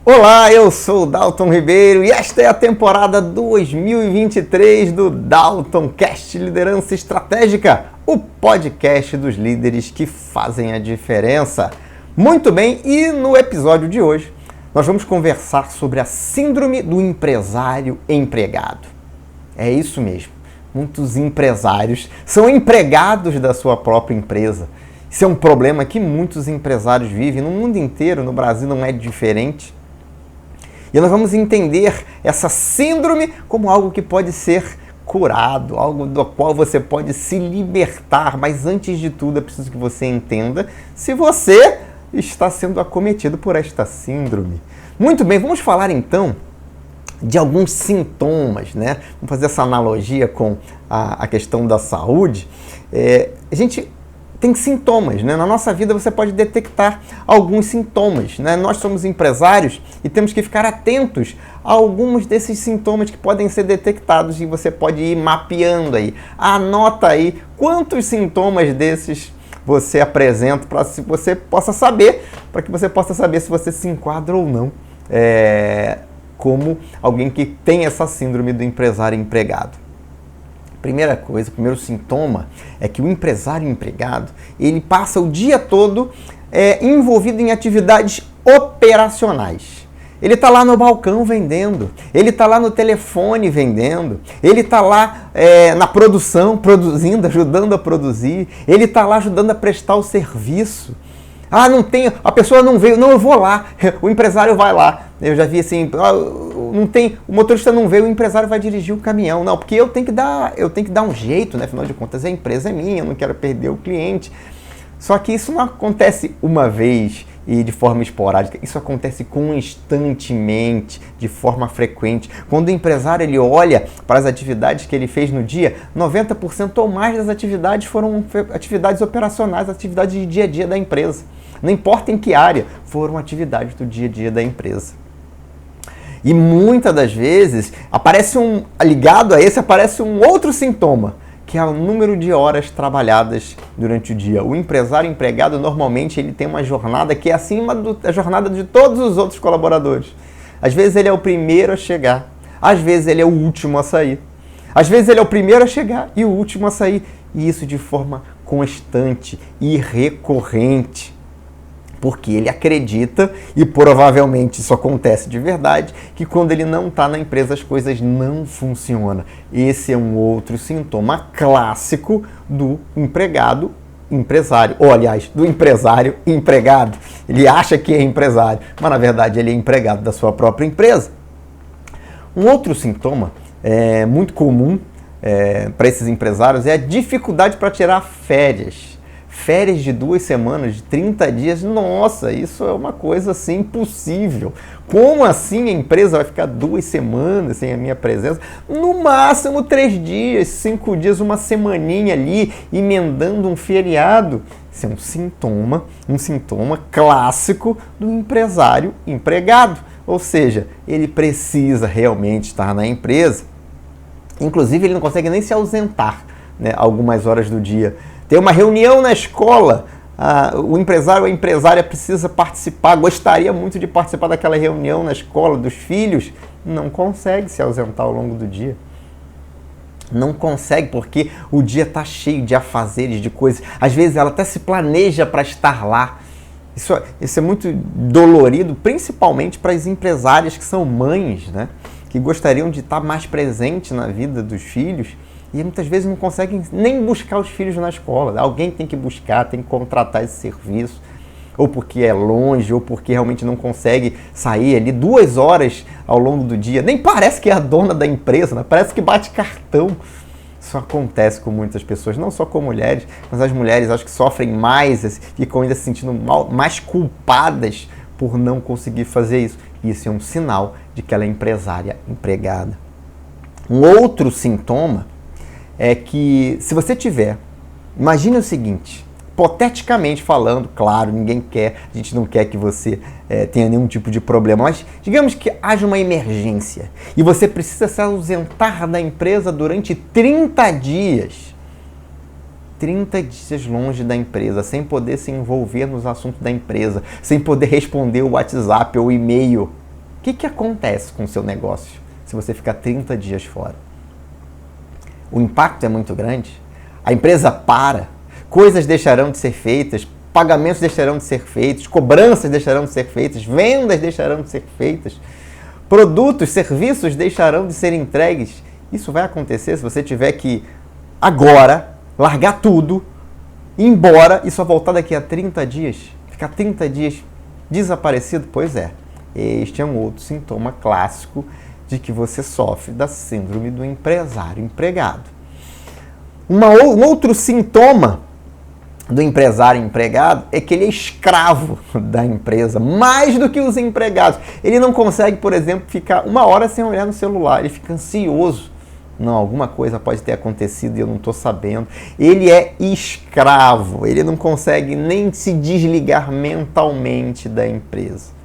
Olá, eu sou o Dalton Ribeiro e esta é a temporada 2023 do Dalton Cast Liderança Estratégica, o podcast dos líderes que fazem a diferença. Muito bem, e no episódio de hoje nós vamos conversar sobre a síndrome do empresário empregado. É isso mesmo, muitos empresários são empregados da sua própria empresa. Isso é um problema que muitos empresários vivem no mundo inteiro, no Brasil não é diferente. E nós vamos entender essa síndrome como algo que pode ser curado, algo do qual você pode se libertar. Mas antes de tudo, é preciso que você entenda se você está sendo acometido por esta síndrome. Muito bem, vamos falar então de alguns sintomas, né? Vamos fazer essa analogia com a questão da saúde. A gente tem sintomas, né? Na nossa vida você pode detectar alguns sintomas, né? Nós somos empresários e temos que ficar atentos a alguns desses sintomas que podem ser detectados e você pode ir mapeando aí. Anota aí quantos sintomas desses você apresenta para que você possa saber se você se enquadra ou não como alguém que tem essa síndrome do empresário empregado. Primeira coisa, o primeiro sintoma é que o empresário empregado, ele passa o dia todo envolvido em atividades operacionais. Ele está lá no balcão vendendo, ele está lá no telefone vendendo, ele está lá na produção, produzindo, ajudando a produzir, ele está lá ajudando a prestar o serviço. Ah, não tem, a pessoa não veio, não, eu vou lá, o empresário vai lá. Eu já vi assim, não tem, o motorista não veio, o empresário vai dirigir o caminhão. Não, porque eu tenho que dar um jeito, né? Afinal de contas, a empresa é minha, eu não quero perder o cliente. Só que isso não acontece uma vez e de forma esporádica, isso acontece constantemente, de forma frequente. Quando o empresário ele olha para as atividades que ele fez no dia, 90% ou mais das atividades foram atividades operacionais, atividades de dia a dia da empresa. Não importa em que área, foram atividades do dia a dia da empresa. E muitas das vezes, ligado a esse, aparece um outro sintoma, que é o número de horas trabalhadas durante o dia. O empresário empregado, normalmente, ele tem uma jornada que é acima da jornada de todos os outros colaboradores. Às vezes ele é o primeiro a chegar, às vezes ele é o último a sair. Às vezes ele é o primeiro a chegar e o último a sair. E isso de forma constante e recorrente. Porque ele acredita, e provavelmente isso acontece de verdade, que quando ele não está na empresa as coisas não funcionam. Esse é um outro sintoma clássico do empresário, ou aliás, do empresário empregado. Ele acha que é empresário, mas na verdade ele é empregado da sua própria empresa. Um outro sintoma muito comum para esses empresários é a dificuldade para tirar férias. Férias de 2 semanas, de 30 dias, nossa, isso é uma coisa assim impossível. Como assim a empresa vai ficar 2 semanas sem a minha presença? No máximo 3 dias, 5 dias, uma semaninha ali, emendando um feriado. Isso é um sintoma clássico do empresário empregado. Ou seja, ele precisa realmente estar na empresa. Inclusive, ele não consegue nem se ausentar, né, algumas horas do dia. Tem uma reunião na escola, o empresário ou a empresária precisa participar, gostaria muito de participar daquela reunião na escola dos filhos, não consegue se ausentar ao longo do dia. Não consegue porque o dia está cheio de afazeres, de coisas. Às vezes ela até se planeja para estar lá. Isso é muito dolorido, principalmente para as empresárias que são mães, né? Que gostariam de estar mais presentes na vida dos filhos. E muitas vezes não conseguem nem buscar os filhos na escola. Alguém tem que buscar, tem que contratar esse serviço. Ou porque é longe, ou porque realmente não consegue sair ali 2 horas ao longo do dia. Nem parece que é a dona da empresa, né? Parece que bate cartão. Isso acontece com muitas pessoas, não só com mulheres, mas as mulheres acho que sofrem mais, ficam ainda se sentindo mais culpadas por não conseguir fazer isso. Isso é um sinal de que ela é empresária empregada. Um outro sintoma é que se você imagine o seguinte, hipoteticamente falando, claro, a gente não quer que você tenha nenhum tipo de problema, mas digamos que haja uma emergência e você precisa se ausentar da empresa durante 30 dias. 30 dias longe da empresa, sem poder se envolver nos assuntos da empresa, sem poder responder o WhatsApp ou o e-mail. O que acontece com o seu negócio se você ficar 30 dias fora? O impacto é muito grande, a empresa para, coisas deixarão de ser feitas, pagamentos deixarão de ser feitos, cobranças deixarão de ser feitas, vendas deixarão de ser feitas, produtos, serviços deixarão de ser entregues. Isso vai acontecer se você tiver que agora largar tudo, ir embora e só voltar daqui a 30 dias, ficar 30 dias desaparecido? Pois é, este é um outro sintoma clássico de que você sofre da síndrome do empresário empregado. Um outro sintoma do empresário empregado é que ele é escravo da empresa, mais do que os empregados. Ele não consegue, por exemplo, ficar 1 hora sem olhar no celular, ele fica ansioso. Não, alguma coisa pode ter acontecido e eu não estou sabendo. Ele é escravo, ele não consegue nem se desligar mentalmente da empresa.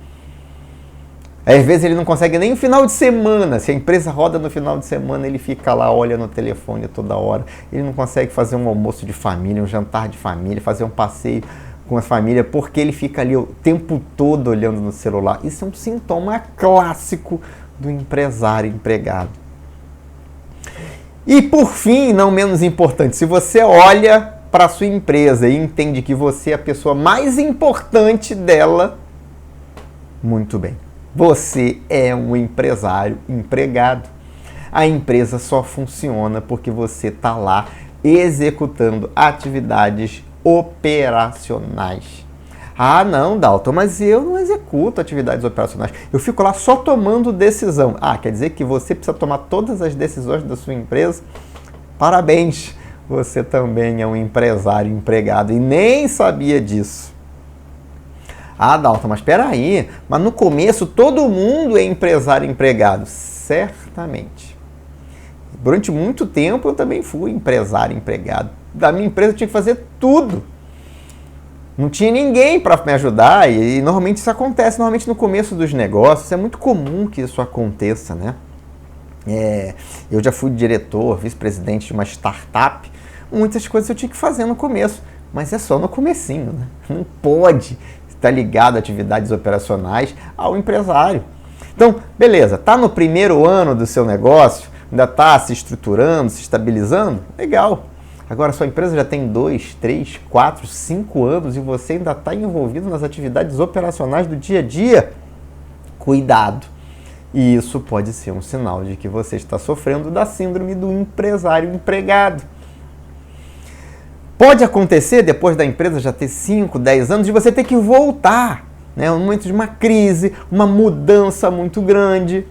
Às vezes ele não consegue nem no final de semana. Se a empresa roda no final de semana, ele fica lá, olha no telefone toda hora. Ele não consegue fazer um almoço de família, um jantar de família, fazer um passeio com a família, porque ele fica ali o tempo todo olhando no celular. Isso é um sintoma clássico do empresário empregado. E por fim, não menos importante, se você olha para a sua empresa e entende que você é a pessoa mais importante dela, muito bem. Você é um empresário empregado. A empresa só funciona porque você está lá executando atividades operacionais. Ah, não, Dalton, mas eu não executo atividades operacionais. Eu fico lá só tomando decisão. Ah, quer dizer que você precisa tomar todas as decisões da sua empresa? Parabéns, você também é um empresário empregado e nem sabia disso. Ah, Dalton, mas espera aí, mas no começo todo mundo é empresário empregado. Certamente. Durante muito tempo eu também fui empresário empregado. Da minha empresa eu tinha que fazer tudo. Não tinha ninguém para me ajudar e normalmente isso acontece, normalmente no começo dos negócios. É muito comum que isso aconteça, né? Eu já fui diretor, vice-presidente de uma startup. Muitas coisas eu tinha que fazer no começo, mas é só no comecinho, né? Não pode estar ligado a atividades operacionais ao empresário. Então, beleza, está no primeiro ano do seu negócio, ainda está se estruturando, se estabilizando? Legal. Agora, sua empresa já tem 2, 3, 4, 5 anos e você ainda está envolvido nas atividades operacionais do dia a dia? Cuidado. E isso pode ser um sinal de que você está sofrendo da síndrome do empresário empregado. Pode acontecer, depois da empresa já ter 5, 10 anos, de você ter que voltar, né? Um momento de uma crise, uma mudança muito grande.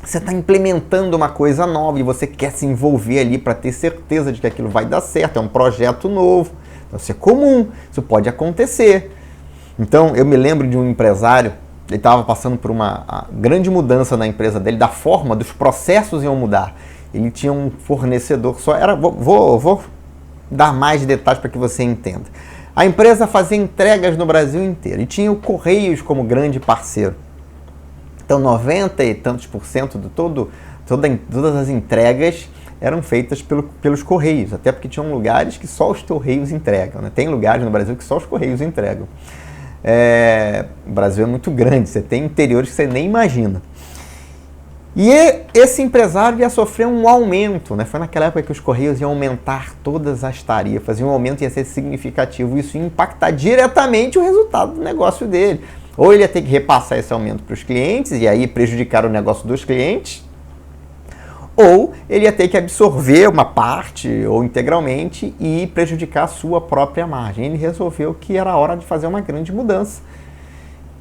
Você está implementando uma coisa nova e você quer se envolver ali para ter certeza de que aquilo vai dar certo, é um projeto novo. Então, isso é comum, isso pode acontecer. Então, eu me lembro de um empresário, ele estava passando por uma grande mudança na empresa dele, da forma, dos processos iam mudar. Ele tinha um fornecedor só, vou dar mais detalhes para que você entenda. A empresa fazia entregas no Brasil inteiro e tinha o Correios como grande parceiro. Então, 90 e tantos % de todas as entregas eram feitas pelos Correios, até porque tinham lugares que só os Correios entregam, né? Tem lugares no Brasil que só os Correios entregam. O Brasil é muito grande, você tem interiores que você nem imagina. E esse empresário ia sofrer um aumento, né? Foi naquela época que os Correios iam aumentar todas as tarifas, e um aumento ia ser significativo, isso ia impactar diretamente o resultado do negócio dele. Ou ele ia ter que repassar esse aumento para os clientes e aí prejudicar o negócio dos clientes, ou ele ia ter que absorver uma parte ou integralmente e prejudicar a sua própria margem. Ele resolveu que era hora de fazer uma grande mudança.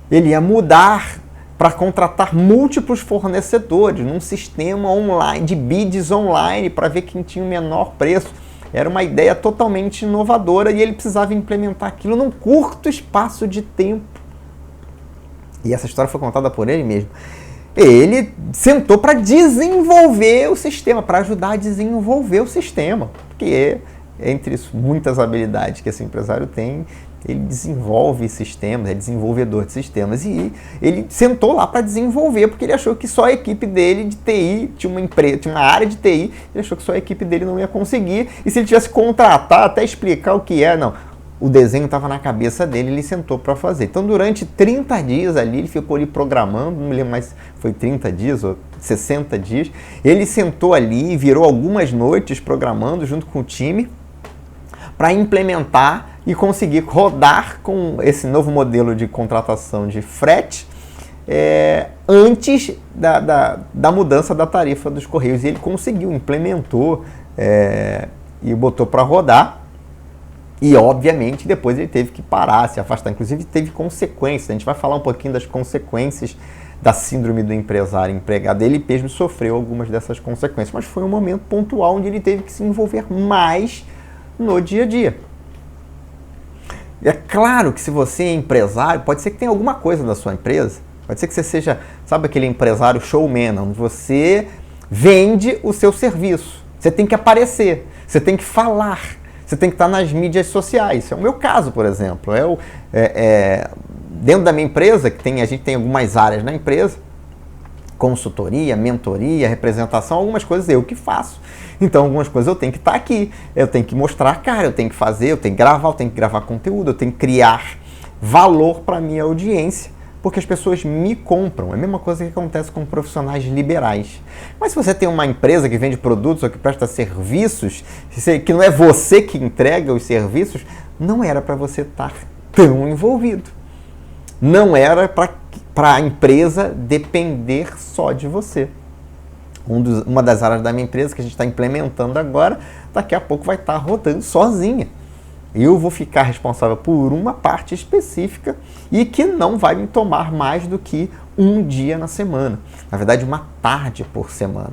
Ele ia mudar para contratar múltiplos fornecedores num sistema online, de bids online, para ver quem tinha o menor preço. Era uma ideia totalmente inovadora e ele precisava implementar aquilo num curto espaço de tempo. E essa história foi contada por ele mesmo. Ele sentou para desenvolver o sistema, para ajudar a desenvolver o sistema. Porque entre muitas habilidades que esse empresário tem, ele desenvolve sistemas, é desenvolvedor de sistemas. E ele sentou lá para desenvolver, porque ele achou que só a equipe dele de TI, tinha uma área de TI, ele achou que só a equipe dele não ia conseguir. E se ele tivesse que contratar, até explicar o que é, não. o desenho estava na cabeça dele, ele sentou para fazer. Então, durante 30 dias ali, ele ficou ali programando, não me lembro mais, foi 30 dias ou 60 dias. Ele sentou ali, virou algumas noites programando junto com o time para implementar e conseguir rodar com esse novo modelo de contratação de frete antes da mudança da tarifa dos Correios. E ele conseguiu, implementou e botou para rodar. E, obviamente, depois ele teve que parar, se afastar. Inclusive, teve consequências. A gente vai falar um pouquinho das consequências da síndrome do empresário empregado. Ele mesmo sofreu algumas dessas consequências, mas foi um momento pontual onde ele teve que se envolver mais no dia a dia. É claro que se você é empresário, pode ser que tenha alguma coisa da sua empresa, pode ser que você seja, sabe, aquele empresário showman, onde você vende o seu serviço. Você tem que aparecer, você tem que falar, você tem que estar nas mídias sociais. Esse é o meu caso, por exemplo. Dentro da minha empresa, a gente tem algumas áreas na empresa, consultoria, mentoria, representação, algumas coisas eu que faço. Então, algumas coisas eu tenho que estar aqui, eu tenho que mostrar a cara, eu tenho que fazer, eu tenho que gravar conteúdo, eu tenho que criar valor para a minha audiência, porque as pessoas me compram. É a mesma coisa que acontece com profissionais liberais. Mas se você tem uma empresa que vende produtos ou que presta serviços, que não é você que entrega os serviços, não era para você estar tão envolvido. Não era para a empresa depender só de você. Uma das áreas da minha empresa que a gente está implementando agora, daqui a pouco vai estar rodando sozinha. Eu vou ficar responsável por uma parte específica e que não vai me tomar mais do que um dia na semana. Na verdade, uma tarde por semana.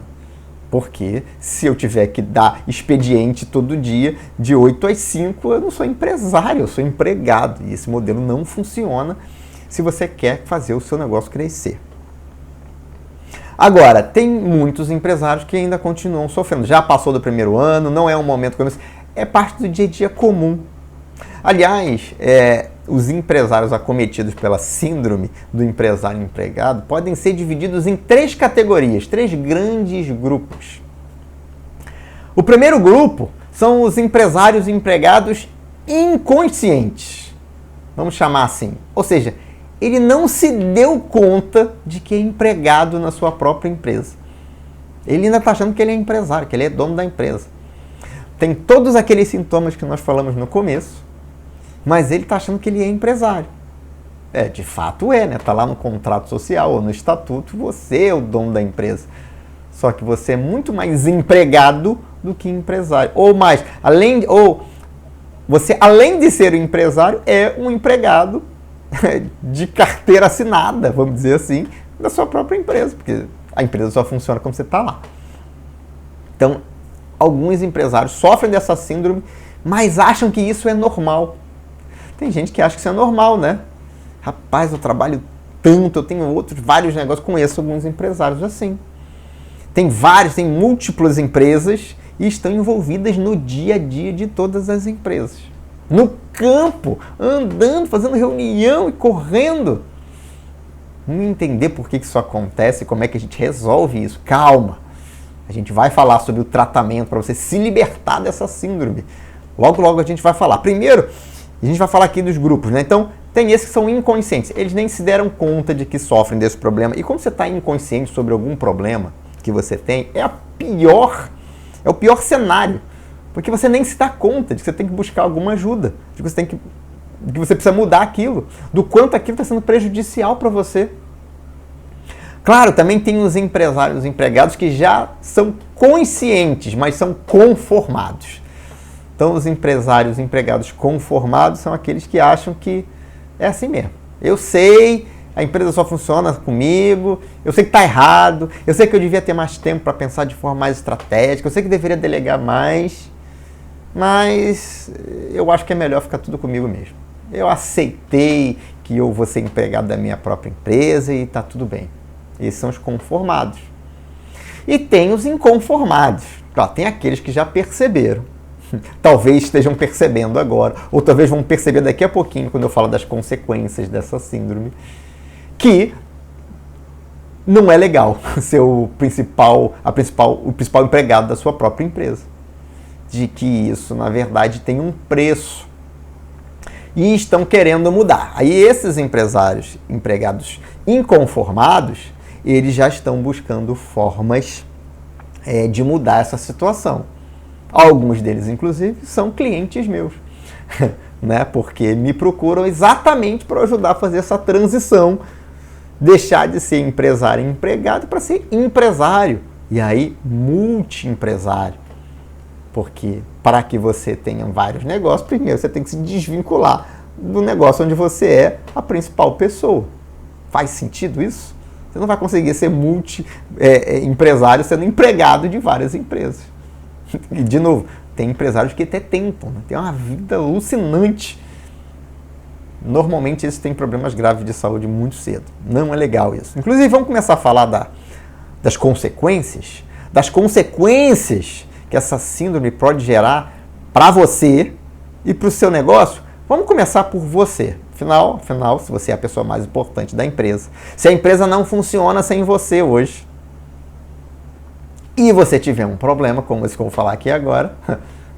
Porque se eu tiver que dar expediente todo dia, de 8 às 5, eu não sou empresário, eu sou empregado. E esse modelo não funciona se você quer fazer o seu negócio crescer. Agora, tem muitos empresários que ainda continuam sofrendo. Já passou do primeiro ano, não é um momento como esse. É parte do dia a dia comum. Aliás, os empresários acometidos pela síndrome do empresário empregado podem ser divididos em 3 categorias, 3 grandes grupos. O primeiro grupo são os empresários empregados inconscientes. Vamos chamar assim. Ou seja, ele não se deu conta de que é empregado na sua própria empresa. Ele ainda está achando que ele é empresário, que ele é dono da empresa. Tem todos aqueles sintomas que nós falamos no começo, mas ele está achando que ele é empresário. De fato né? Está lá no contrato social ou no estatuto, você é o dono da empresa. Só que você é muito mais empregado do que empresário. Você, além de ser um empresário, é um empregado de carteira assinada, vamos dizer assim, da sua própria empresa, porque a empresa só funciona quando você está lá. Então, alguns empresários sofrem dessa síndrome, mas acham que isso é normal. Tem gente que acha que isso é normal, né? Rapaz, eu trabalho tanto, eu tenho vários negócios, conheço alguns empresários assim. Tem múltiplas empresas e estão envolvidas no dia a dia de todas as empresas. No campo, andando, fazendo reunião e correndo. Vamos entender por que isso acontece e como é que a gente resolve isso. Calma, a gente vai falar sobre o tratamento para você se libertar dessa síndrome. Logo, logo a gente vai falar. Primeiro, a gente vai falar aqui dos grupos, né? Então, tem esses que são inconscientes. Eles nem se deram conta de que sofrem desse problema. E quando você está inconsciente sobre algum problema que você tem, é o pior cenário. Porque você nem se dá conta de que você tem que buscar alguma ajuda, de que você precisa mudar aquilo, do quanto aquilo está sendo prejudicial para você. Claro, também tem os empresários empregados que já são conscientes, mas são conformados. Então, os empresários empregados conformados são aqueles que acham que é assim mesmo. Eu sei, a empresa só funciona comigo, eu sei que está errado, eu sei que eu devia ter mais tempo para pensar de forma mais estratégica, eu sei que deveria delegar mais, mas eu acho que é melhor ficar tudo comigo mesmo. Eu aceitei que eu vou ser empregado da minha própria empresa e está tudo bem. Esses são os conformados. E tem os inconformados. Tem aqueles que já perceberam. Talvez estejam percebendo agora, ou talvez vão perceber daqui a pouquinho, quando eu falo das consequências dessa síndrome, que não é legal ser o principal empregado da sua própria empresa. De que isso, na verdade, tem um preço. e estão querendo mudar. Aí esses empresários, empregados inconformados, eles já estão buscando formas de mudar essa situação. Alguns deles, inclusive, são clientes meus, né? Porque me procuram exatamente para ajudar a fazer essa transição, deixar de ser empresário e empregado para ser empresário, e aí multi-empresário. Porque para que você tenha vários negócios, primeiro você tem que se desvincular do negócio onde você é a principal pessoa. Faz sentido isso? Você não vai conseguir ser multi-empresário sendo empregado de várias empresas. E, de novo, tem empresários que até tentam, né? Tem uma vida alucinante. Normalmente eles têm problemas graves de saúde muito cedo. Não é legal isso. Inclusive, vamos começar a falar das consequências que essa síndrome pode gerar para você e para o seu negócio. Vamos começar por você. Afinal, se você é a pessoa mais importante da empresa, se a empresa não funciona sem você hoje, e você tiver um problema, como esse que eu vou falar aqui agora,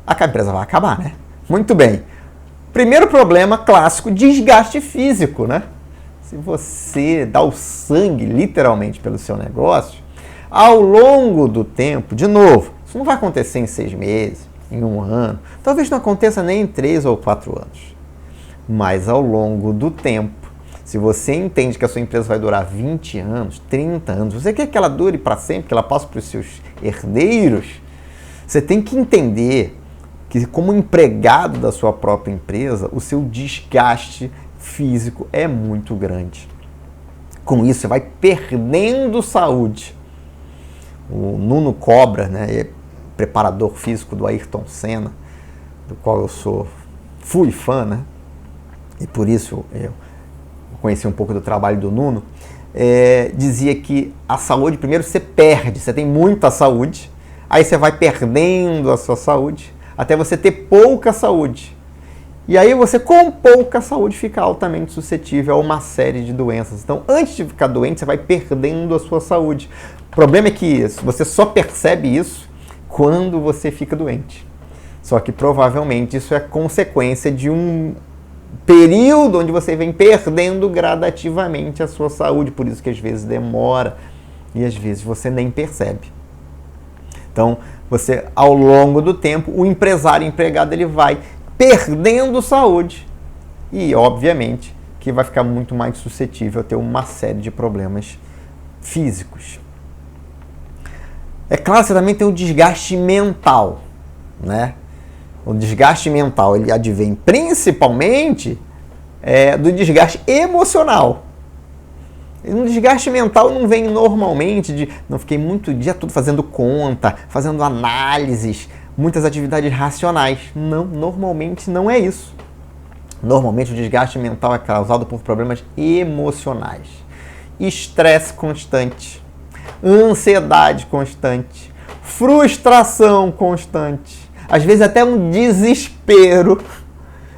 a empresa vai acabar, né? Muito bem. Primeiro problema clássico, desgaste físico, né? Se você dá o sangue, literalmente, pelo seu negócio, ao longo do tempo, de novo, isso não vai acontecer em 6 meses, em 1 ano, talvez não aconteça nem em 3 ou 4 anos. Mas ao longo do tempo, se você entende que a sua empresa vai durar 20 anos, 30 anos, você quer que ela dure para sempre, que ela passe para os seus herdeiros, você tem que entender que, como empregado da sua própria empresa, o seu desgaste físico é muito grande. Com isso, você vai perdendo saúde. O Nuno Cobra, né, é preparador físico do Ayrton Senna, do qual eu fui fã, né? E por isso eu conheci um pouco do trabalho do Nuno, dizia que a saúde, primeiro você perde, você tem muita saúde, aí você vai perdendo a sua saúde, até você ter pouca saúde. E aí você, com pouca saúde, fica altamente suscetível a uma série de doenças. Então, antes de ficar doente, você vai perdendo a sua saúde. O problema é que você só percebe isso quando você fica doente. Só que provavelmente isso é consequência de um período onde você vem perdendo gradativamente a sua saúde, por isso que às vezes demora e às vezes você nem percebe. Então, você, ao longo do tempo, o empresário empregado, ele vai perdendo saúde e, obviamente, que vai ficar muito mais suscetível a ter uma série de problemas físicos. É claro, você também tem o desgaste mental, né? O desgaste mental, ele advém principalmente do desgaste emocional. O desgaste mental não vem normalmente não fiquei muito dia todo fazendo conta, fazendo análises, muitas atividades racionais. Não, normalmente não é isso. Normalmente o desgaste mental é causado por problemas emocionais. Estresse constante, ansiedade constante, frustração constante, às vezes até um desespero,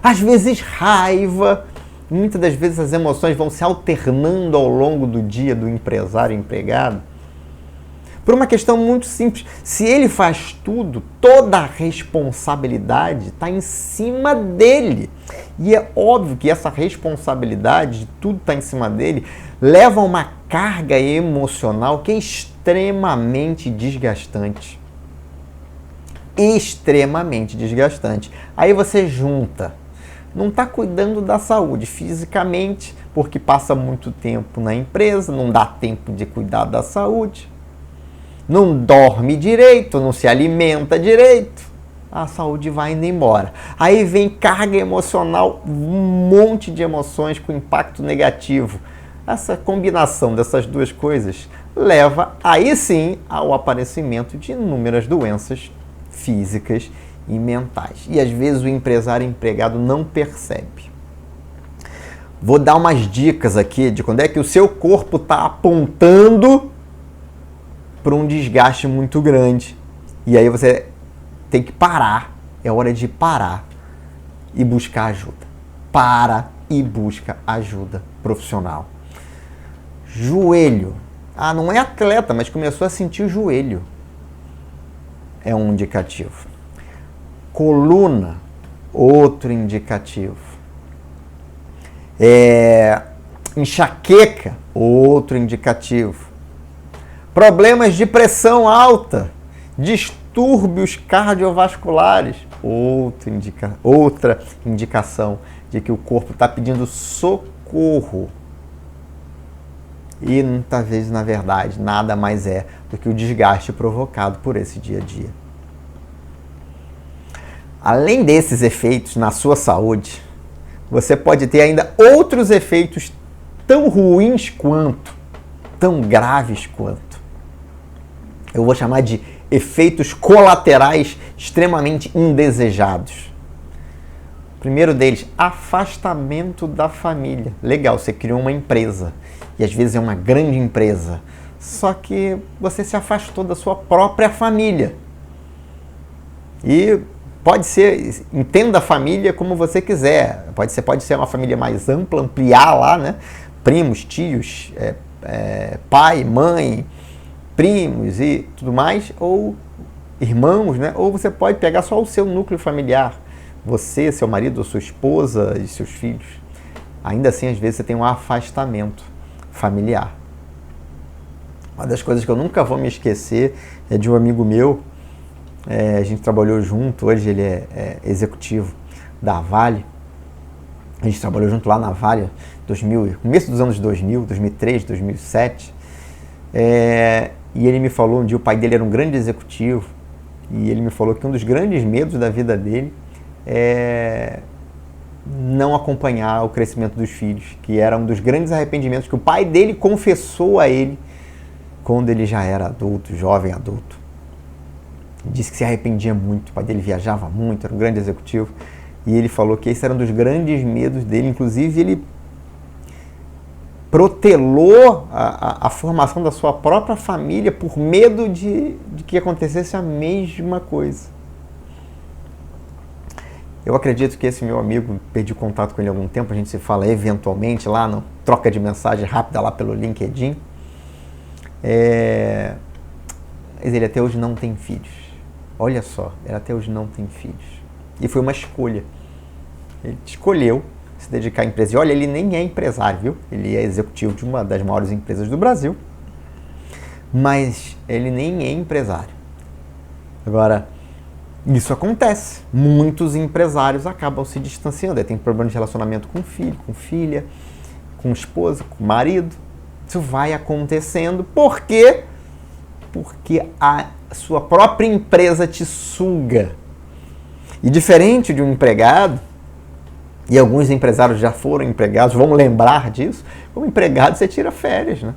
às vezes raiva. Muitas das vezes as emoções vão se alternando ao longo do dia do empresário empregado. Por uma questão muito simples. Se ele faz tudo, toda a responsabilidade está em cima dele. E é óbvio que essa responsabilidade de tudo estar em cima dele leva a uma carga emocional que é extremamente desgastante. Extremamente desgastante. Aí você junta, não está cuidando da saúde fisicamente, porque passa muito tempo na empresa, não dá tempo de cuidar da saúde, não dorme direito, não se alimenta direito, a saúde vai indo embora. Aí vem carga emocional, um monte de emoções com impacto negativo. Essa combinação dessas duas coisas leva aí sim ao aparecimento de inúmeras doenças físicas e mentais. E às vezes o empresário empregado não percebe. Vou dar umas dicas aqui de quando é que o seu corpo está apontando para um desgaste muito grande. E aí você tem que parar. É hora de parar e buscar ajuda. Para e busca ajuda profissional. Joelho. Não é atleta, mas começou a sentir o joelho. É um indicativo. Coluna, outro indicativo. Enxaqueca, outro indicativo. Problemas de pressão alta, distúrbios cardiovasculares, outra indicação de que o corpo está pedindo socorro. E muitas vezes, na verdade, nada mais é do que o desgaste provocado por esse dia a dia. Além desses efeitos na sua saúde, você pode ter ainda outros efeitos tão ruins quanto, tão graves quanto. Eu vou chamar de efeitos colaterais extremamente indesejados. O primeiro deles, afastamento da família. Legal, você criou uma empresa, e às vezes é uma grande empresa, só que você se afastou da sua própria família. E pode ser, entenda a família como você quiser, pode ser uma família mais ampla, ampliar lá, né? Primos, tios, pai, mãe, primos e tudo mais, ou irmãos, né? Ou você pode pegar só o seu núcleo familiar, você, seu marido, sua esposa e seus filhos. Ainda assim, às vezes, você tem um afastamento familiar. Uma das coisas que eu nunca vou me esquecer é de um amigo meu, a gente trabalhou junto, hoje ele é executivo da Vale. A gente trabalhou junto lá na Vale, começo dos anos 2000, 2003, 2007. E ele me falou um dia, o pai dele era um grande executivo, e ele me falou que um dos grandes medos da vida dele é não acompanhar o crescimento dos filhos, que era um dos grandes arrependimentos que o pai dele confessou a ele quando ele já era adulto, jovem adulto. Disse que se arrependia muito, o pai dele viajava muito, era um grande executivo, e ele falou que esse era um dos grandes medos dele. Inclusive ele protelou a formação da sua própria família por medo de que acontecesse a mesma coisa. Eu acredito que esse meu amigo, perdi contato com ele há algum tempo, a gente se fala eventualmente lá, no troca de mensagem rápida lá pelo LinkedIn. Mas ele até hoje não tem filhos. Olha só, ele até hoje não tem filhos. E foi uma escolha. Ele escolheu se dedicar à empresa. E olha, ele nem é empresário, viu? Ele é executivo de uma das maiores empresas do Brasil. Mas ele nem é empresário. Agora, isso acontece. Muitos empresários acabam se distanciando. Tem problema de relacionamento com filho, com filha, com esposa, com marido. Isso vai acontecendo. Por quê? Porque a sua própria empresa te suga. E diferente de um empregado, e alguns empresários já foram empregados, vão lembrar disso, como empregado você tira férias, né?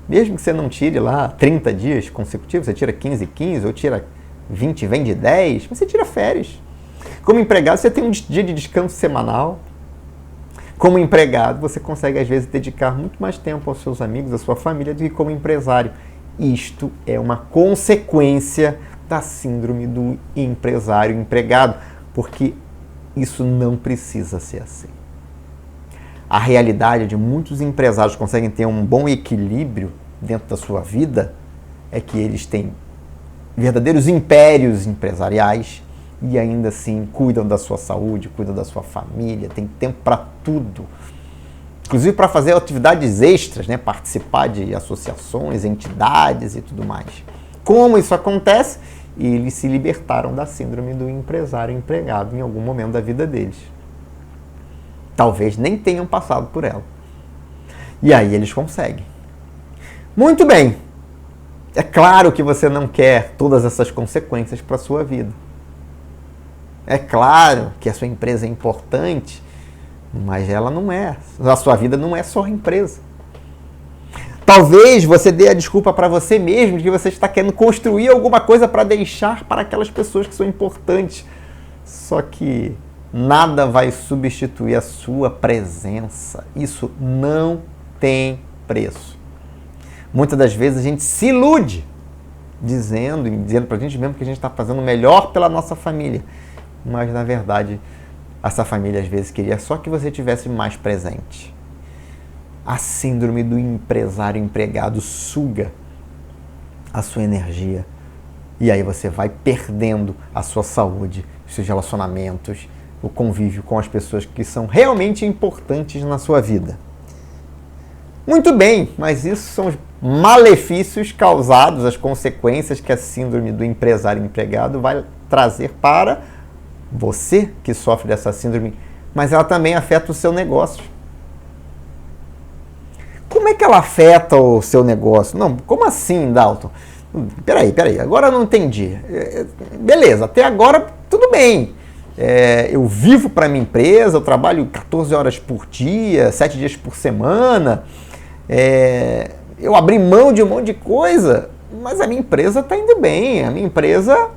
Mesmo que você não tire lá 30 dias consecutivos, você tira 15, ou tira 20, vende 10, mas você tira férias. Como empregado, você tem um dia de descanso semanal. Como empregado, você consegue, às vezes, dedicar muito mais tempo aos seus amigos, à sua família, do que como empresário. Isto é uma consequência da síndrome do empresário empregado, porque isso não precisa ser assim. A realidade de muitos empresários que conseguem ter um bom equilíbrio dentro da sua vida é que eles têm verdadeiros impérios empresariais e ainda assim cuidam da sua saúde, cuidam da sua família, tem tempo para tudo. Inclusive para fazer atividades extras, né? Participar de associações, entidades e tudo mais. Como isso acontece? Eles se libertaram da síndrome do empresário empregado em algum momento da vida deles. Talvez nem tenham passado por ela. E aí eles conseguem. Muito bem. É claro que você não quer todas essas consequências para a sua vida. É claro que a sua empresa é importante, mas ela não é. A sua vida não é só empresa. Talvez você dê a desculpa para você mesmo de que você está querendo construir alguma coisa para deixar para aquelas pessoas que são importantes. Só que nada vai substituir a sua presença. Isso não tem preço. Muitas das vezes a gente se ilude dizendo para a gente mesmo que a gente está fazendo o melhor pela nossa família. Mas, na verdade, essa família às vezes queria só que você tivesse mais presente. A síndrome do empresário empregado suga a sua energia. E aí você vai perdendo a sua saúde, os seus relacionamentos, o convívio com as pessoas que são realmente importantes na sua vida. Muito bem, mas isso são os malefícios causados, as consequências que a síndrome do empresário empregado vai trazer para você que sofre dessa síndrome, mas ela também afeta o seu negócio. Como é que ela afeta o seu negócio? Não, como assim, Dalton? Peraí, agora eu não entendi. Beleza, até agora tudo bem. Eu vivo para minha empresa, eu trabalho 14 horas por dia, 7 dias por semana, eu abri mão de um monte de coisa, mas a minha empresa está indo bem, a minha empresa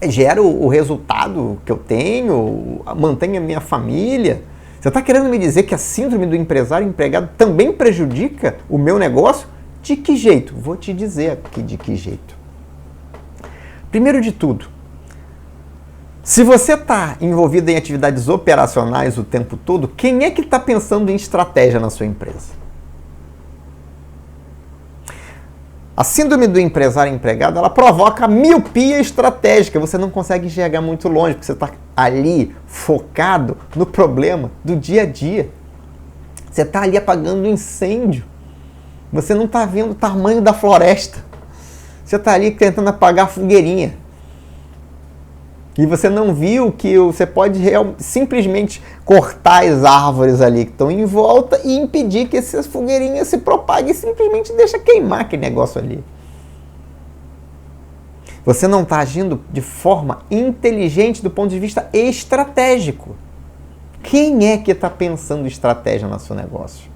gera o resultado que eu tenho, mantém a minha família. Você está querendo me dizer que a síndrome do empresário empregado também prejudica o meu negócio? De que jeito? Vou te dizer aqui de que jeito. Primeiro de tudo, se você está envolvido em atividades operacionais o tempo todo, quem é que está pensando em estratégia na sua empresa? A síndrome do empresário empregado, ela provoca miopia estratégica. Você não consegue enxergar muito longe, porque você está ali focado no problema do dia a dia. Você está ali apagando um incêndio. Você não está vendo o tamanho da floresta. Você está ali tentando apagar a fogueirinha. E você não viu que você pode simplesmente cortar as árvores ali que estão em volta e impedir que essas fogueirinhas se propaguem e simplesmente deixa queimar aquele negócio ali. Você não está agindo de forma inteligente do ponto de vista estratégico. Quem é que está pensando estratégia no seu negócio?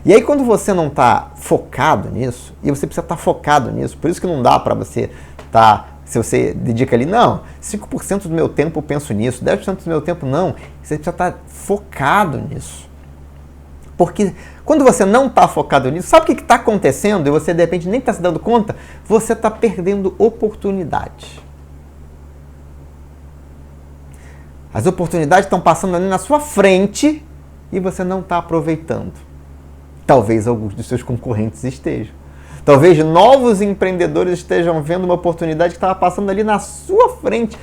E aí quando você não está focado nisso, e você precisa estar focado nisso, por isso que não dá para você estar... Se você dedica ali, não, 5% do meu tempo eu penso nisso, 10% do meu tempo não. Você precisa estar focado nisso. Porque quando você não está focado nisso, sabe o que está acontecendo? E você de repente nem está se dando conta? Você está perdendo oportunidades. As oportunidades estão passando ali na sua frente e você não está aproveitando. Talvez alguns dos seus concorrentes estejam. Talvez novos empreendedores estejam vendo uma oportunidade que estava passando ali na sua frente,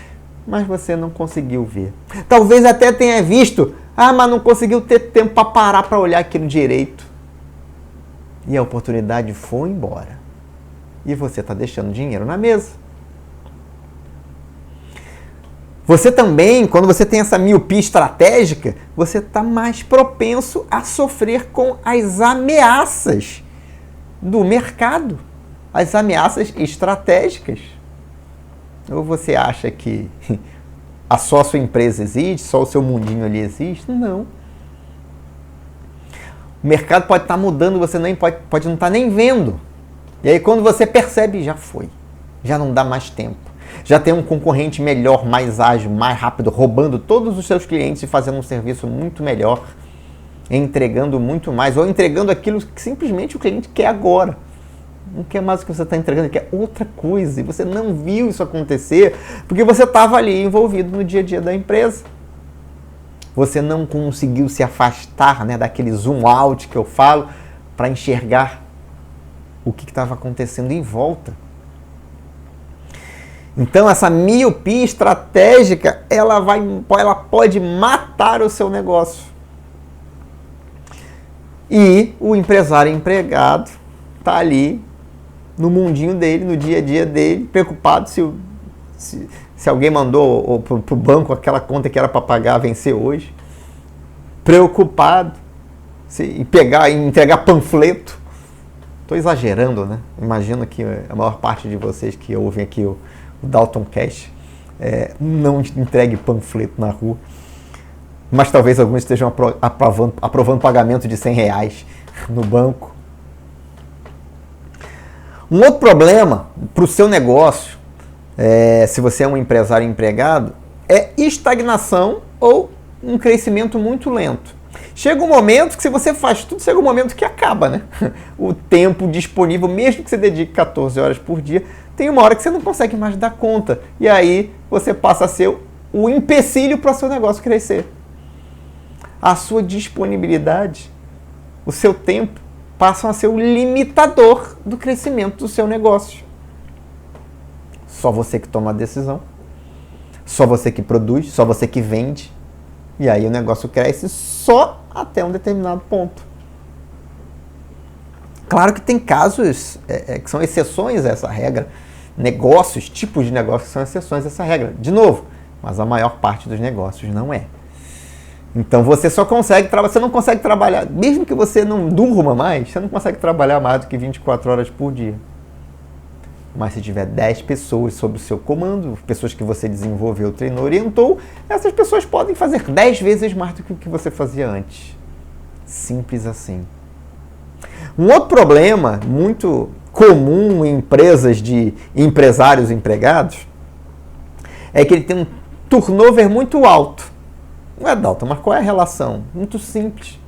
mas você não conseguiu ver. Talvez até tenha visto, mas não conseguiu ter tempo para parar para olhar aquilo direito. E a oportunidade foi embora. E você está deixando dinheiro na mesa. Você também, quando você tem essa miopia estratégica, você está mais propenso a sofrer com as ameaças do mercado, as ameaças estratégicas. Ou você acha que só a sua empresa existe, só o seu mundinho ali existe? Não. O mercado pode estar mudando, você nem pode não estar nem vendo. E aí quando você percebe, já foi. Já não dá mais tempo. Já tem um concorrente melhor, mais ágil, mais rápido, roubando todos os seus clientes e fazendo um serviço muito melhor, entregando muito mais, ou entregando aquilo que simplesmente o cliente quer agora. Não quer mais o que você está entregando, ele quer outra coisa. E você não viu isso acontecer porque você estava ali envolvido no dia a dia da empresa. Você não conseguiu se afastar, daquele zoom out que eu falo para enxergar o que estava acontecendo em volta. Então essa miopia estratégica, ela pode matar o seu negócio. E o empresário empregado está ali no mundinho dele, no dia a dia dele, preocupado se alguém mandou para o banco aquela conta que era para pagar vencer hoje. Preocupado em entregar panfleto. Estou exagerando, né? Imagino que a maior parte de vocês que ouvem aqui o Dalton Cash não entregue panfleto na rua. Mas talvez alguns estejam aprovando pagamento de R$100 no banco. Um outro problema para o seu negócio, se você é um empresário empregado, é estagnação ou um crescimento muito lento. Chega um momento que se você faz tudo, chega um momento que acaba, né? O tempo disponível, mesmo que você dedique 14 horas por dia, tem uma hora que você não consegue mais dar conta. E aí você passa a ser o empecilho para o seu negócio crescer. A sua disponibilidade, o seu tempo, passam a ser o limitador do crescimento do seu negócio. Só você que toma a decisão. só você que produz, só você que vende. E aí o negócio cresce só até um determinado ponto. Claro que tem casos que são exceções a essa regra. Negócios, tipos de negócios que são exceções a essa regra. De novo, mas a maior parte dos negócios não é. Então você só consegue trabalhar, você não consegue trabalhar, mesmo que você não durma mais, você não consegue trabalhar mais do que 24 horas por dia. Mas se tiver 10 pessoas sob o seu comando, pessoas que você desenvolveu, treinou, orientou, essas pessoas podem fazer 10 vezes mais do que o que você fazia antes. Simples assim. Um outro problema muito comum em empresas de empresários e empregados é que ele tem um turnover muito alto. Não é, Dalton, mas qual é a relação? Muito simples.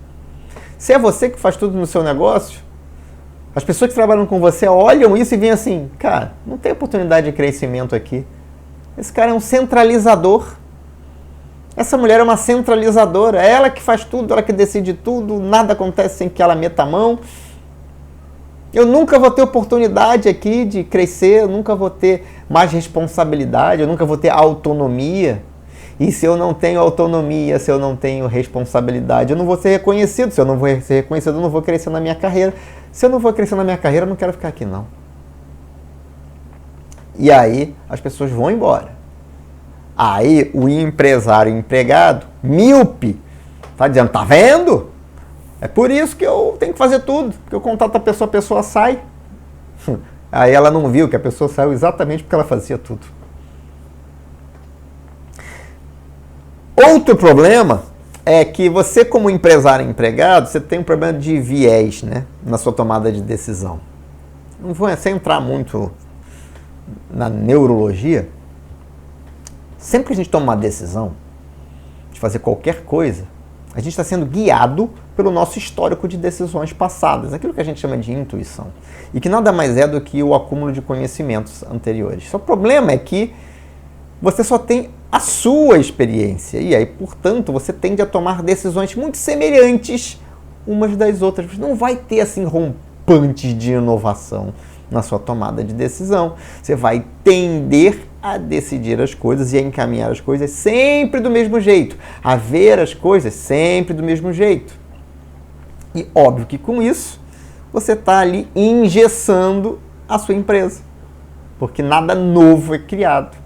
Se é você que faz tudo no seu negócio, as pessoas que trabalham com você olham isso e veem assim, cara, não tem oportunidade de crescimento aqui. Esse cara é um centralizador. Essa mulher é uma centralizadora. É ela que faz tudo, ela que decide tudo, nada acontece sem que ela meta a mão. Eu nunca vou ter oportunidade aqui de crescer, eu nunca vou ter mais responsabilidade, eu nunca vou ter autonomia. E se eu não tenho autonomia, se eu não tenho responsabilidade, eu não vou ser reconhecido. Se eu não vou ser reconhecido, eu não vou crescer na minha carreira. Se eu não vou crescer na minha carreira, eu não quero ficar aqui, não. E aí, as pessoas vão embora. Aí, o empresário empregado, míope, tá dizendo, tá vendo? É por isso que eu tenho que fazer tudo. Porque eu contato a pessoa sai. Aí ela não viu que a pessoa saiu exatamente porque ela fazia tudo. Outro problema é que você, como empresário empregado, você tem um problema de viés, né, na sua tomada de decisão. Não vou sem entrar muito na neurologia. Sempre que a gente toma uma decisão de fazer qualquer coisa, a gente está sendo guiado pelo nosso histórico de decisões passadas, aquilo que a gente chama de intuição, e que nada mais é do que o acúmulo de conhecimentos anteriores. Só o problema é que você só tem a sua experiência, e aí, portanto, você tende a tomar decisões muito semelhantes umas das outras. Você não vai ter, assim, rompantes de inovação na sua tomada de decisão. Você vai tender a decidir as coisas e a encaminhar as coisas sempre do mesmo jeito, a ver as coisas sempre do mesmo jeito. E óbvio que com isso, você está ali engessando a sua empresa, porque nada novo é criado.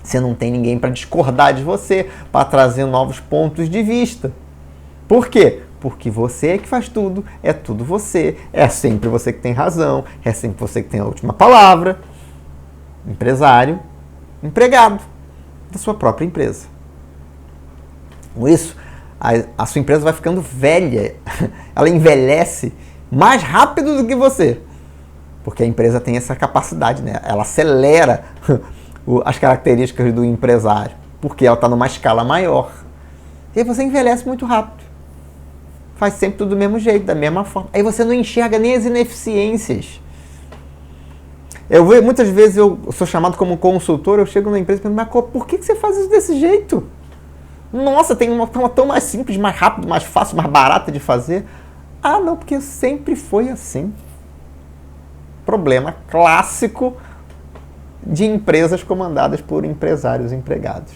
Você não tem ninguém para discordar de você, para trazer novos pontos de vista. Por quê? Porque você é que faz tudo, é tudo você, é sempre você que tem razão, é sempre você que tem a última palavra. Empresário, empregado da sua própria empresa. Com isso, a sua empresa vai ficando velha, ela envelhece mais rápido do que você, porque a empresa tem essa capacidade, né? Ela acelera as características do empresário, porque ela está numa escala maior. E aí você envelhece muito rápido. Faz sempre tudo do mesmo jeito, da mesma forma. Aí você não enxerga nem as ineficiências. Muitas vezes eu sou chamado como consultor, eu chego na empresa e pergunto, mas por que você faz isso desse jeito? Nossa, tem uma forma tão mais simples, mais rápida, mais fácil, mais barata de fazer. Ah, não, porque sempre foi assim. Problema clássico de empresas comandadas por empresários empregados.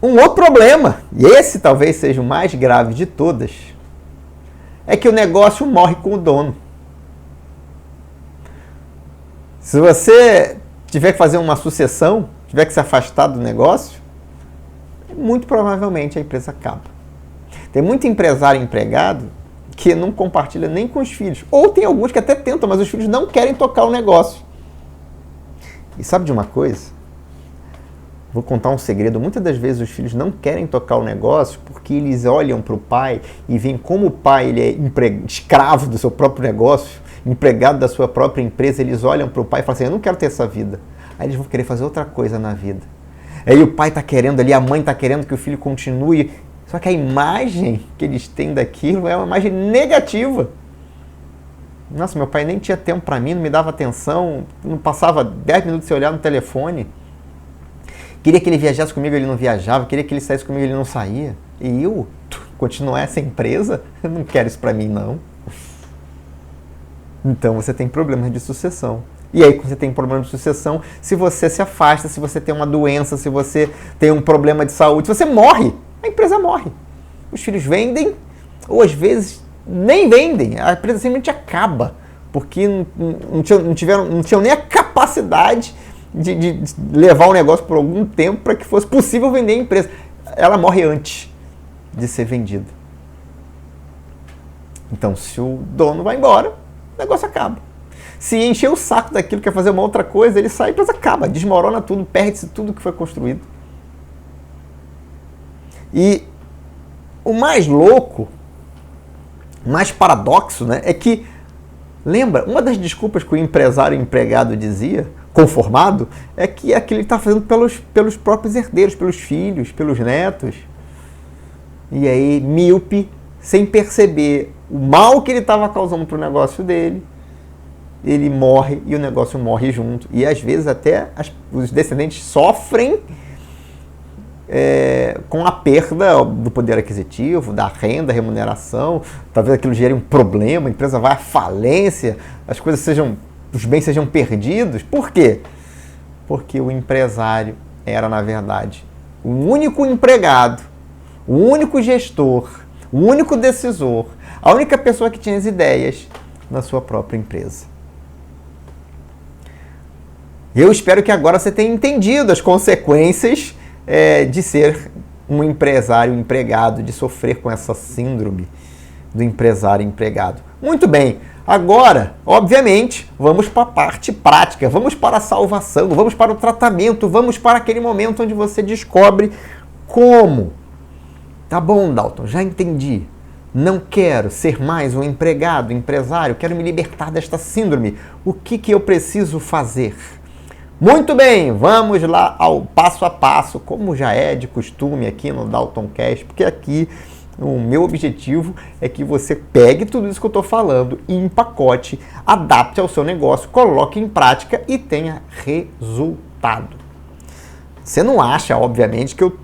Um outro problema, e esse talvez seja o mais grave de todas, é que o negócio morre com o dono. Se você tiver que fazer uma sucessão, tiver que se afastar do negócio, muito provavelmente a empresa acaba. Tem muito empresário empregado que não compartilha nem com os filhos. Ou tem alguns que até tentam, mas os filhos não querem tocar o negócio. E sabe de uma coisa? Vou contar um segredo. Muitas das vezes os filhos não querem tocar o negócio porque eles olham para o pai e veem como o pai ele é escravo do seu próprio negócio, empregado da sua própria empresa. Eles olham para o pai e falam assim, eu não quero ter essa vida. Aí eles vão querer fazer outra coisa na vida. Aí o pai está querendo ali, a mãe está querendo que o filho continue. Só que a imagem que eles têm daquilo é uma imagem negativa. Nossa, meu pai nem tinha tempo para mim, não me dava atenção, não passava 10 minutos sem olhar no telefone. Queria que ele viajasse comigo, ele não viajava. Queria que ele saísse comigo, ele não saía. E eu continuar essa empresa? Eu não quero isso para mim, não. Então você tem problemas de sucessão. E aí, quando você tem problema de sucessão, se você se afasta, se você tem uma doença, se você tem um problema de saúde, se você morre, a empresa morre. Os filhos vendem, ou às vezes nem vendem, a empresa simplesmente acaba, porque não tinham nem a capacidade de levar o negócio por algum tempo para que fosse possível vender a empresa. Ela morre antes de ser vendida. Então, se o dono vai embora, o negócio acaba. Se encher o saco daquilo, quer fazer uma outra coisa, ele sai e a empresa acaba, desmorona tudo, perde-se tudo que foi construído. E o mais louco, mais paradoxo, né, é que, lembra, uma das desculpas que o empresário empregado dizia, conformado, é que ele está fazendo pelos próprios herdeiros, pelos filhos, pelos netos. E aí, míope, sem perceber o mal que ele estava causando para o negócio dele, ele morre e o negócio morre junto. E às vezes até os descendentes sofrem com a perda do poder aquisitivo, da renda, remuneração. Talvez aquilo gere um problema, a empresa vai à falência, os bens sejam perdidos. Por quê? Porque o empresário era, na verdade, o único empregado, o único gestor, o único decisor, a única pessoa que tinha as ideias na sua própria empresa. Eu espero que agora você tenha entendido as consequências de ser um empresário empregado, de sofrer com essa síndrome do empresário empregado. Muito bem, agora, obviamente, vamos para a parte prática, vamos para a salvação, vamos para o tratamento, vamos para aquele momento onde você descobre como. Tá bom, Dalton, já entendi. Não quero ser mais um empregado, empresário, quero me libertar desta síndrome. O que eu preciso fazer? Muito bem, vamos lá ao passo a passo, como já é de costume aqui no Dalton Cast, porque aqui o meu objetivo é que você pegue tudo isso que eu estou falando e empacote, adapte ao seu negócio, coloque em prática e tenha resultado. Você não acha, obviamente, que eu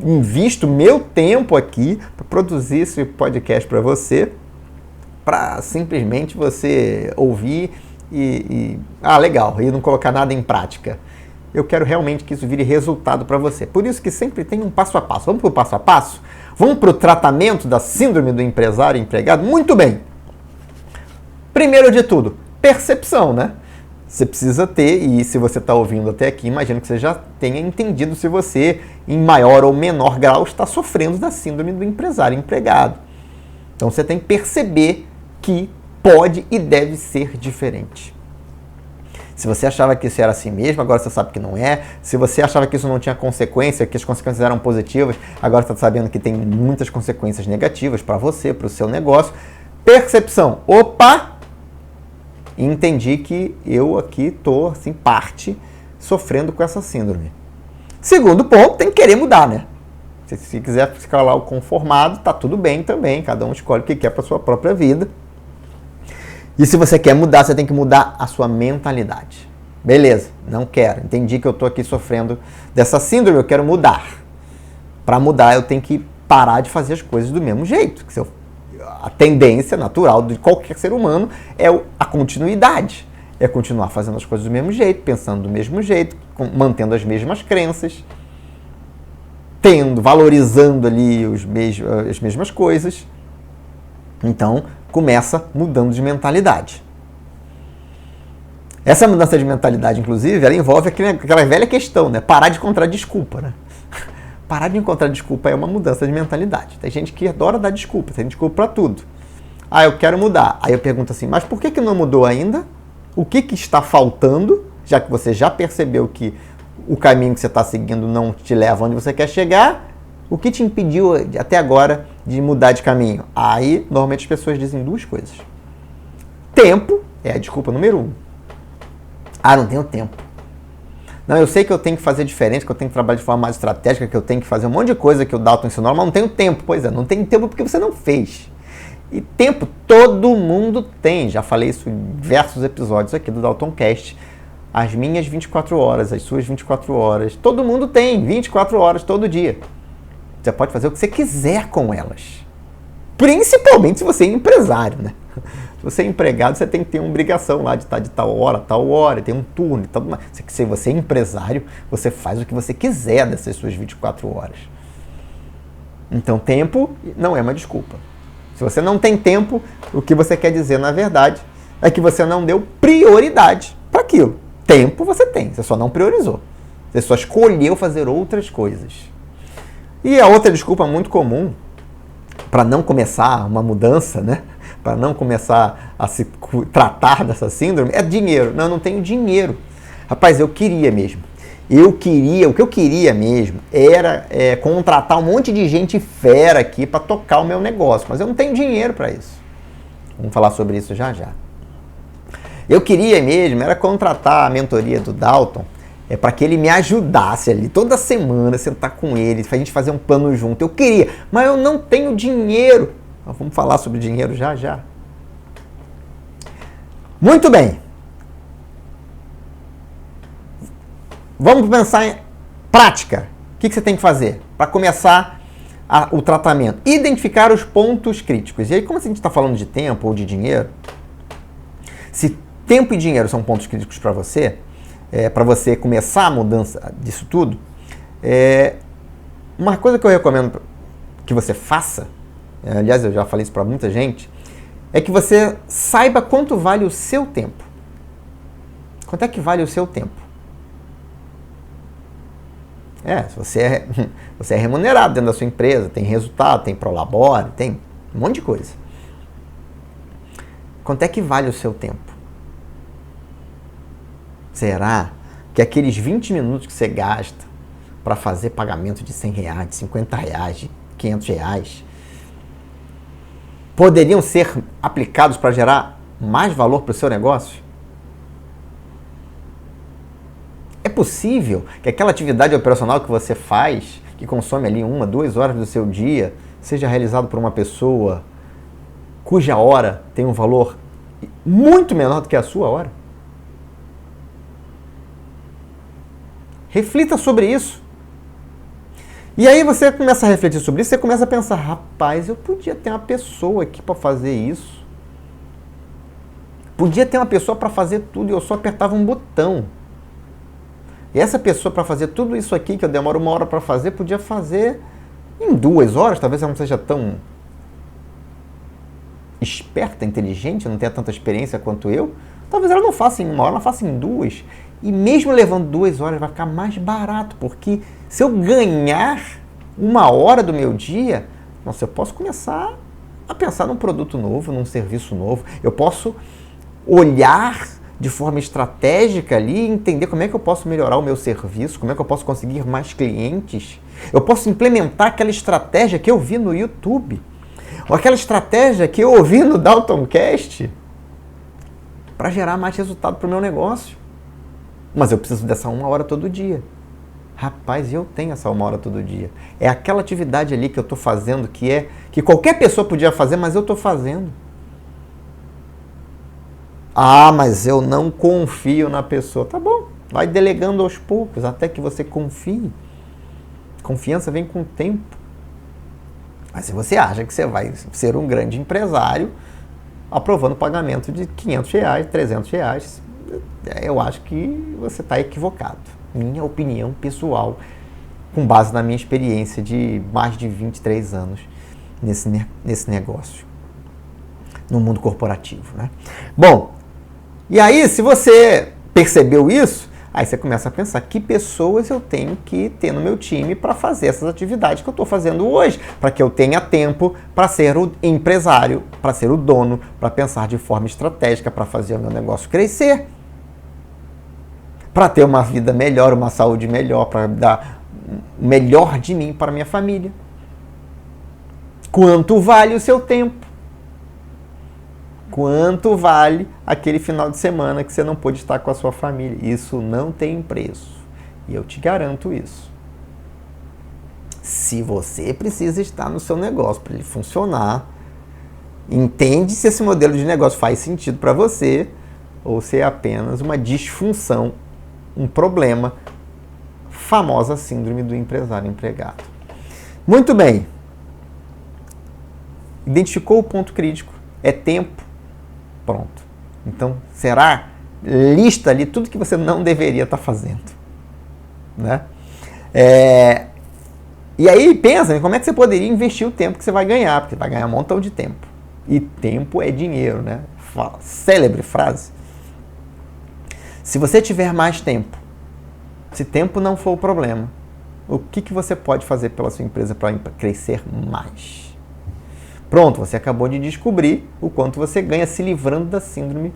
invisto meu tempo aqui para produzir esse podcast para você, para simplesmente você ouvir legal, e não colocar nada em prática. Eu quero realmente que isso vire resultado para você. Por isso que sempre tem um passo a passo. Vamos para o passo a passo? Vamos para o tratamento da síndrome do empresário empregado? Muito bem. Primeiro de tudo, percepção, né? Você precisa ter, e se você está ouvindo até aqui, imagino que você já tenha entendido se você, em maior ou menor grau, está sofrendo da síndrome do empresário empregado. Então você tem que perceber que pode e deve ser diferente. Se você achava que isso era assim mesmo, agora você sabe que não é. Se você achava que isso não tinha consequência, que as consequências eram positivas, agora você está sabendo que tem muitas consequências negativas para você, para o seu negócio. Percepção. Opa! Entendi que eu aqui estou, assim, parte, sofrendo com essa síndrome. Segundo ponto, tem que querer mudar, né? Se quiser ficar lá o conformado, tá tudo bem também. Cada um escolhe o que quer para sua própria vida. E se você quer mudar, você tem que mudar a sua mentalidade. Beleza, não quero. Entendi que eu estou aqui sofrendo dessa síndrome, eu quero mudar. Para mudar, eu tenho que parar de fazer as coisas do mesmo jeito. A tendência natural de qualquer ser humano é a continuidade. É continuar fazendo as coisas do mesmo jeito, pensando do mesmo jeito, mantendo as mesmas crenças, valorizando ali as mesmas coisas. Então, começa mudando de mentalidade. Essa mudança de mentalidade, inclusive, ela envolve aquela velha questão, né? Parar de encontrar desculpa, né? Parar de encontrar desculpa é uma mudança de mentalidade. Tem gente que adora dar desculpa, tem desculpa para tudo. Eu quero mudar. Aí eu pergunto assim, mas por que não mudou ainda? O que está faltando? Já que você já percebeu que o caminho que você está seguindo não te leva onde você quer chegar, o que te impediu até agora de mudar de caminho? Aí, normalmente as pessoas dizem duas coisas. Tempo é a desculpa número 1. Não tenho tempo. Não, eu sei que eu tenho que fazer diferente, que eu tenho que trabalhar de forma mais estratégica, que eu tenho que fazer um monte de coisa que o Dalton ensinou, mas não tenho tempo. Pois é, não tenho tempo porque você não fez. E tempo todo mundo tem. Já falei isso em diversos episódios aqui do Dalton Cast. As minhas 24 horas, as suas 24 horas. Todo mundo tem 24 horas todo dia. Você pode fazer o que você quiser com elas. Principalmente se você é empresário, né? Se você é empregado, você tem que ter uma obrigação lá de estar de tal hora, tem um turno e tal. Se você é empresário, você faz o que você quiser dessas suas 24 horas. Então, tempo não é uma desculpa. Se você não tem tempo, o que você quer dizer, na verdade, é que você não deu prioridade para aquilo. Tempo você tem, você só não priorizou. Você só escolheu fazer outras coisas. E a outra desculpa muito comum para não começar uma mudança, né? Para não começar a se tratar dessa síndrome, é dinheiro. Não, eu não tenho dinheiro. Rapaz, eu queria mesmo. O que eu queria mesmo era contratar um monte de gente fera aqui para tocar o meu negócio, mas eu não tenho dinheiro para isso. Vamos falar sobre isso já já. Eu queria mesmo era contratar a mentoria do Dalton para que ele me ajudasse ali toda semana, sentar com ele, a gente fazer um plano junto. Eu queria, mas eu não tenho dinheiro. Vamos falar sobre dinheiro já já. Muito bem. Vamos pensar em prática. O que você tem que fazer para começar o tratamento? Identificar os pontos críticos. E aí, como a gente está falando de tempo ou de dinheiro, se tempo e dinheiro são pontos críticos para você começar a mudança disso tudo, uma coisa que eu recomendo que você faça, aliás, eu já falei isso para muita gente, é que você saiba quanto vale o seu tempo. Quanto é que vale o seu tempo? Se você é remunerado dentro da sua empresa, tem resultado, tem prolabore, tem um monte de coisa. Quanto é que vale o seu tempo? Será que aqueles 20 minutos que você gasta para fazer pagamento de R$100, de R$50, de R$500, poderiam ser aplicados para gerar mais valor para o seu negócio? É possível que aquela atividade operacional que você faz, que consome ali 1, 2 horas do seu dia, seja realizado por uma pessoa cuja hora tem um valor muito menor do que a sua hora? Reflita sobre isso. E aí você começa a refletir sobre isso, você começa a pensar, rapaz, eu podia ter uma pessoa aqui para fazer isso. Podia ter uma pessoa para fazer tudo e eu só apertava um botão. E essa pessoa para fazer tudo isso aqui, que eu demoro 1 hora para fazer, podia fazer em 2 horas, talvez ela não seja tão esperta, inteligente, não tenha tanta experiência quanto eu. Talvez ela não faça em 1 hora, ela faça em 2. E mesmo levando 2 horas, vai ficar mais barato, porque se eu ganhar 1 hora do meu dia, nossa, eu posso começar a pensar num produto novo, num serviço novo. Eu posso olhar de forma estratégica ali e entender como é que eu posso melhorar o meu serviço, como é que eu posso conseguir mais clientes. Eu posso implementar aquela estratégia que eu vi no YouTube, ou aquela estratégia que eu ouvi no DaltonCast, para gerar mais resultado para o meu negócio. Mas eu preciso dessa 1 hora todo dia. Rapaz, eu tenho essa 1 hora todo dia. É aquela atividade ali que eu estou fazendo que qualquer pessoa podia fazer, mas eu estou fazendo. Ah, mas eu não confio na pessoa. Tá bom, vai delegando aos poucos, até que você confie. Confiança vem com o tempo. Mas se você acha que você vai ser um grande empresário, aprovando pagamento de R$500, R$300, eu acho que você está equivocado. Minha opinião pessoal, com base na minha experiência de mais de 23 anos nesse negócio, no mundo corporativo, né? Bom, e aí, se você percebeu isso, aí você começa a pensar que pessoas eu tenho que ter no meu time para fazer essas atividades que eu estou fazendo hoje, para que eu tenha tempo para ser o empresário, para ser o dono, para pensar de forma estratégica, para fazer o meu negócio crescer, para ter uma vida melhor, uma saúde melhor, para dar o melhor de mim para a minha família. Quanto vale o seu tempo? Quanto vale aquele final de semana que você não pôde estar com a sua família? Isso não tem preço. E eu te garanto isso. Se você precisa estar no seu negócio para ele funcionar, entende se esse modelo de negócio faz sentido para você ou se é apenas uma disfunção, um problema, famosa síndrome do empresário empregado. Muito bem. Identificou o ponto crítico? É tempo. Pronto. Então, lista ali tudo que você não deveria estar fazendo. Né? E aí, pensa em como é que você poderia investir o tempo que você vai ganhar, porque você vai ganhar um montão de tempo. E tempo é dinheiro, né? Célebre frase. Se você tiver mais tempo, se tempo não for o problema, o que você pode fazer pela sua empresa para crescer mais? Pronto, você acabou de descobrir o quanto você ganha se livrando da síndrome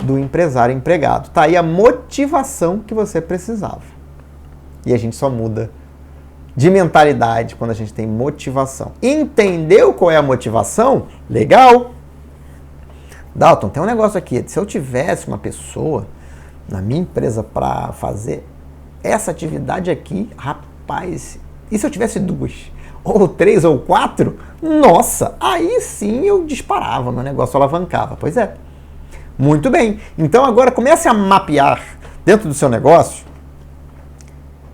do empresário empregado. Tá aí a motivação que você precisava. E a gente só muda de mentalidade quando a gente tem motivação. Entendeu qual é a motivação? Legal! Dalton, tem um negócio aqui. Se eu tivesse uma pessoa na minha empresa para fazer essa atividade aqui, rapaz, e se eu tivesse 2, ou 3, ou 4, nossa, aí sim eu disparava, meu negócio alavancava. Pois é. Muito bem. Então agora comece a mapear dentro do seu negócio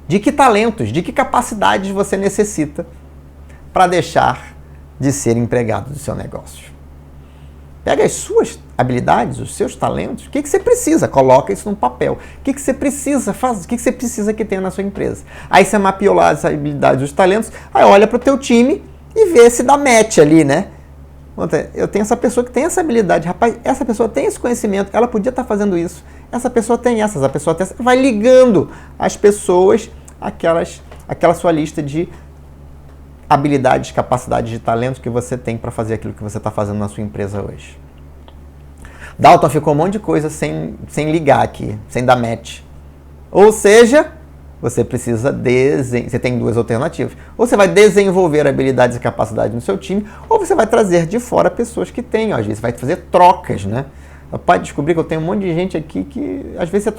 de que talentos, de que capacidades você necessita para deixar de ser empregado do seu negócio. Pega as suas habilidades, os seus talentos, o que você precisa, coloca isso num papel. O que você precisa fazer, o que você precisa que tenha na sua empresa. Aí você mapeou lá as habilidades, os talentos, aí olha para o teu time e vê se dá match ali, né? Eu tenho essa pessoa que tem essa habilidade, rapaz, essa pessoa tem esse conhecimento, ela podia estar fazendo isso, essa pessoa tem essas, a pessoa tem essa, vai ligando as pessoas aquela sua lista de habilidades, capacidades de talentos que você tem para fazer aquilo que você está fazendo na sua empresa hoje. Dalton, ficou um monte de coisa sem ligar aqui, sem dar match. Ou seja, você precisa você tem 2 alternativas. Ou você vai desenvolver habilidades e capacidades no seu time, ou você vai trazer de fora pessoas que tenham. Às vezes você vai fazer trocas, né? Pode descobrir que eu tenho um monte de gente aqui que às vezes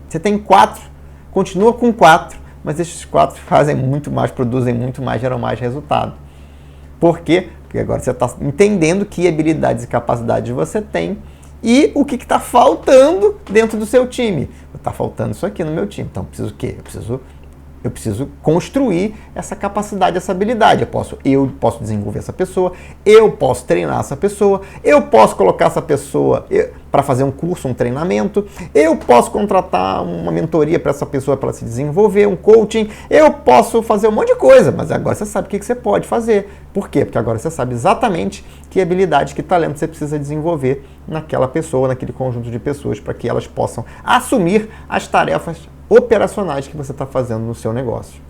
você tem 4, continua com 4, mas esses 4 fazem muito mais, produzem muito mais, geram mais resultado. Por quê? Porque agora você está entendendo que habilidades e capacidades você tem e o que está faltando dentro do seu time. Está faltando isso aqui no meu time. Então, eu preciso o quê? Eu preciso construir essa capacidade, essa habilidade. Eu posso desenvolver essa pessoa, eu posso treinar essa pessoa, eu posso colocar essa pessoa para fazer um curso, um treinamento, eu posso contratar uma mentoria para essa pessoa para se desenvolver, um coaching, eu posso fazer um monte de coisa, mas agora você sabe o que você pode fazer. Por quê? Porque agora você sabe exatamente que habilidade, que talento você precisa desenvolver naquela pessoa, naquele conjunto de pessoas, para que elas possam assumir as tarefas operacionais que você está fazendo no seu negócio.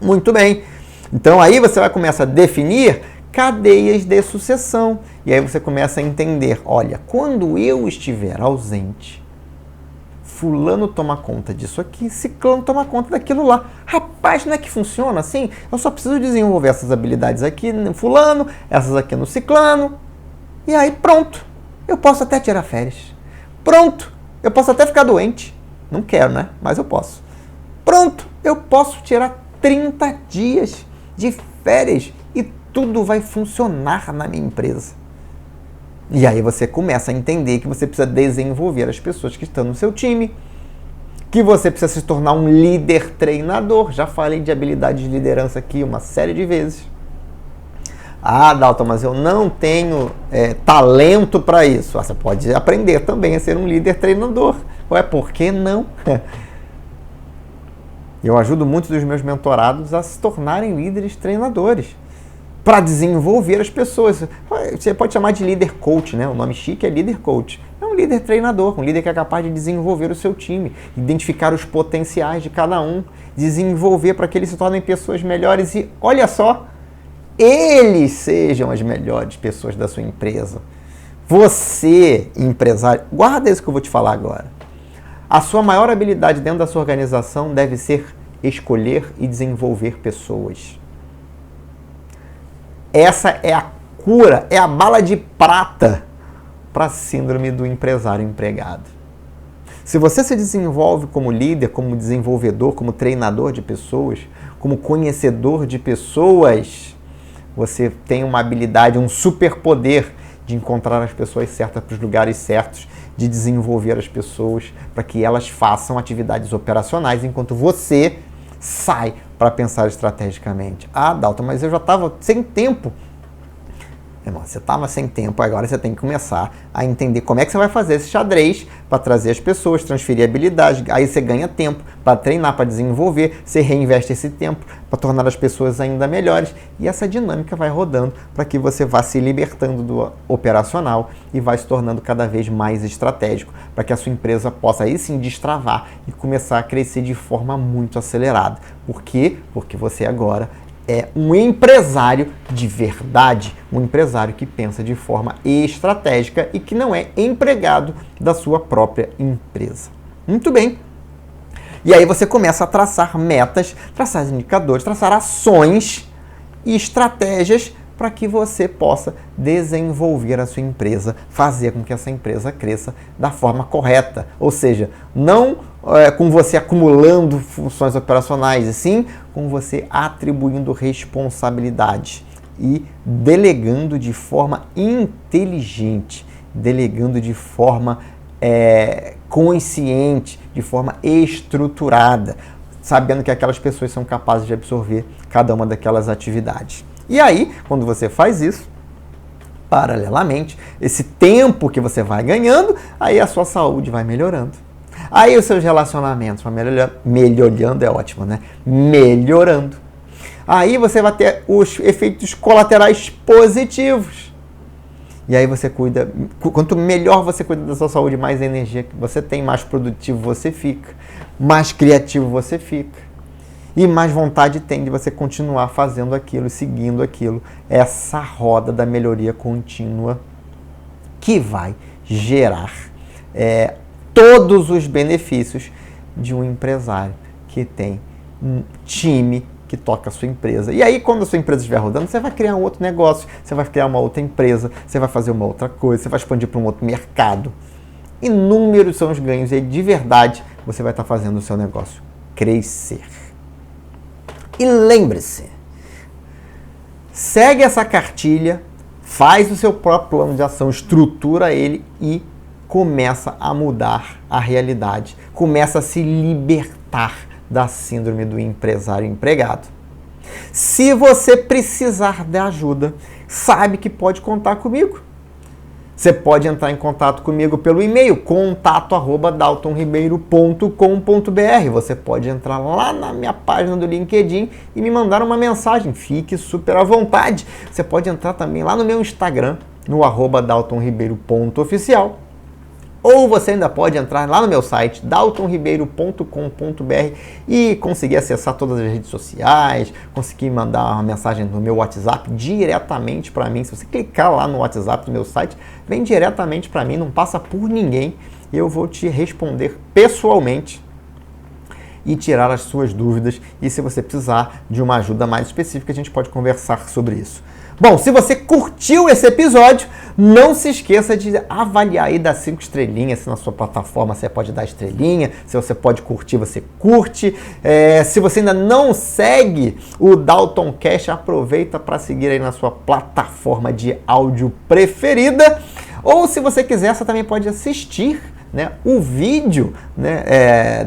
Muito bem. Então aí você vai começar a definir cadeias de sucessão. E aí você começa a entender, olha, quando eu estiver ausente, fulano toma conta disso aqui, ciclano toma conta daquilo lá. Rapaz, não é que funciona assim? Eu só preciso desenvolver essas habilidades aqui no fulano, essas aqui no ciclano. E aí pronto, eu posso até tirar férias. Pronto, eu posso até ficar doente. Não quero, né? Mas eu posso. Pronto, eu posso tirar 30 dias de férias e tudo vai funcionar na minha empresa. E aí você começa a entender que você precisa desenvolver as pessoas que estão no seu time, que você precisa se tornar um líder treinador. Já falei de habilidade de liderança aqui uma série de vezes. Ah, Dalton, mas eu não tenho talento para isso. Você pode aprender também a ser um líder treinador. Ué, por que não? Eu ajudo muitos dos meus mentorados a se tornarem líderes treinadores para desenvolver as pessoas. Você pode chamar de líder coach, né? O nome chique é líder coach. É um líder treinador, um líder que é capaz de desenvolver o seu time, identificar os potenciais de cada um, desenvolver para que eles se tornem pessoas melhores e, olha só, eles sejam as melhores pessoas da sua empresa. Você, empresário, guarda isso que eu vou te falar agora. A sua maior habilidade dentro da sua organização deve ser escolher e desenvolver pessoas. Essa é a cura, é a bala de prata para a síndrome do empresário empregado. Se você se desenvolve como líder, como desenvolvedor, como treinador de pessoas, como conhecedor de pessoas, você tem uma habilidade, um superpoder de encontrar as pessoas certas para os lugares certos, de desenvolver as pessoas para que elas façam atividades operacionais enquanto você sai para pensar estrategicamente. Ah, Dalton, mas eu já estava sem tempo. Irmão, você estava sem tempo, agora você tem que começar a entender como é que você vai fazer esse xadrez para trazer as pessoas, transferir habilidade, aí você ganha tempo para treinar, para desenvolver, você reinveste esse tempo para tornar as pessoas ainda melhores e essa dinâmica vai rodando para que você vá se libertando do operacional e vai se tornando cada vez mais estratégico para que a sua empresa possa aí sim destravar e começar a crescer de forma muito acelerada. Por quê? Porque você agora é um empresário de verdade, um empresário que pensa de forma estratégica e que não é empregado da sua própria empresa. Muito bem. E aí você começa a traçar metas, traçar indicadores, traçar ações e estratégias para que você possa desenvolver a sua empresa, fazer com que essa empresa cresça da forma correta. Ou seja, não com você acumulando funções operacionais, e sim com você atribuindo responsabilidade e delegando de forma inteligente, delegando de forma consciente, de forma estruturada, sabendo que aquelas pessoas são capazes de absorver cada uma daquelas atividades. E aí, quando você faz isso, paralelamente, esse tempo que você vai ganhando, aí a sua saúde vai melhorando. Aí os seus relacionamentos vão melhorando, é ótimo, né? Melhorando. Aí você vai ter os efeitos colaterais positivos. E aí você cuida, quanto melhor você cuida da sua saúde, mais energia que você tem, mais produtivo você fica, mais criativo você fica. E mais vontade tem de você continuar fazendo aquilo, seguindo aquilo. Essa roda da melhoria contínua que vai gerar todos os benefícios de um empresário que tem um time que toca a sua empresa. E aí, quando a sua empresa estiver rodando, você vai criar um outro negócio, você vai criar uma outra empresa, você vai fazer uma outra coisa, você vai expandir para um outro mercado. Inúmeros são os ganhos e aí, de verdade, você vai estar fazendo o seu negócio crescer. E lembre-se, segue essa cartilha, faz o seu próprio plano de ação, estrutura ele e começa a mudar a realidade. Começa a se libertar da síndrome do empresário empregado. Se você precisar de ajuda, sabe que pode contar comigo. Você pode entrar em contato comigo pelo e-mail contato@daltonribeiro.com.br. Você pode entrar lá na minha página do LinkedIn e me mandar uma mensagem. Fique super à vontade. Você pode entrar também lá no meu Instagram, no @daltonribeiro.oficial. Ou você ainda pode entrar lá no meu site, daltonribeiro.com.br e conseguir acessar todas as redes sociais, conseguir mandar uma mensagem no meu WhatsApp diretamente para mim. Se você clicar lá no WhatsApp do meu site, vem diretamente para mim, não passa por ninguém. Eu vou te responder pessoalmente e tirar as suas dúvidas. E se você precisar de uma ajuda mais específica, a gente pode conversar sobre isso. Bom, se você curtiu esse episódio, não se esqueça de avaliar e dar 5 estrelinhas. Se na sua plataforma você pode dar estrelinha, se você pode curtir, você curte. Se você ainda não segue o Dalton Cash, aproveita para seguir aí na sua plataforma de áudio preferida. Ou se você quiser, você também pode assistir o vídeo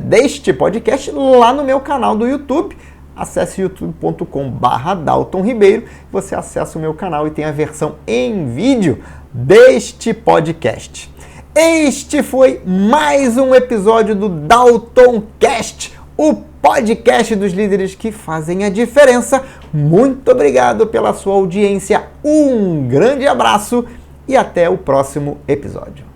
deste podcast lá no meu canal do YouTube. Acesse youtube.com/Dalton Ribeiro, você acessa o meu canal e tem a versão em vídeo deste podcast. Este foi mais um episódio do Dalton Cast, o podcast dos líderes que fazem a diferença. Muito obrigado pela sua audiência, um grande abraço e até o próximo episódio.